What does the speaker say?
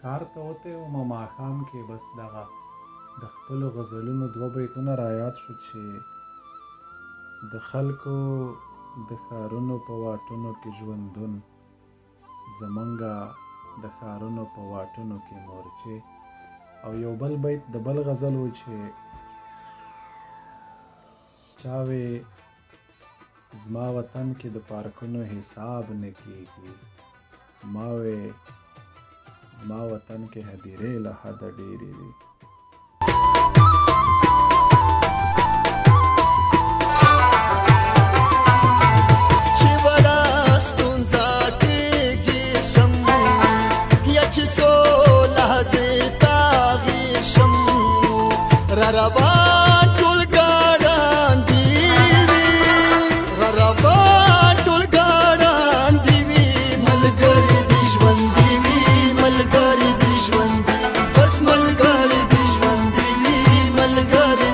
ښار ته وتی وم ماښام کې بس دغه د خپلو غزلونو دوه بیتونه رایاد شو چې د خلکو د ښارونو په واټونو کې ژوندون زمونږه د ښارونو په واټونو کې مورچې. او یو بل بیت د بل غزل و چې چاوې زما وطن کې د پارکونو حساب نه کېږي، ما وې زما وطن کې هدیرې له حده ډېرې دي. چې وړه ستونزه کېږي شم یا چې څو لحظې تاغیر شم را روان ټول ګاډاندې وي را روان ټول ګاډاندې وي ملګري د ژوندې وي ملګري د ژوندې بس ملګري د ژوندې وي ملګري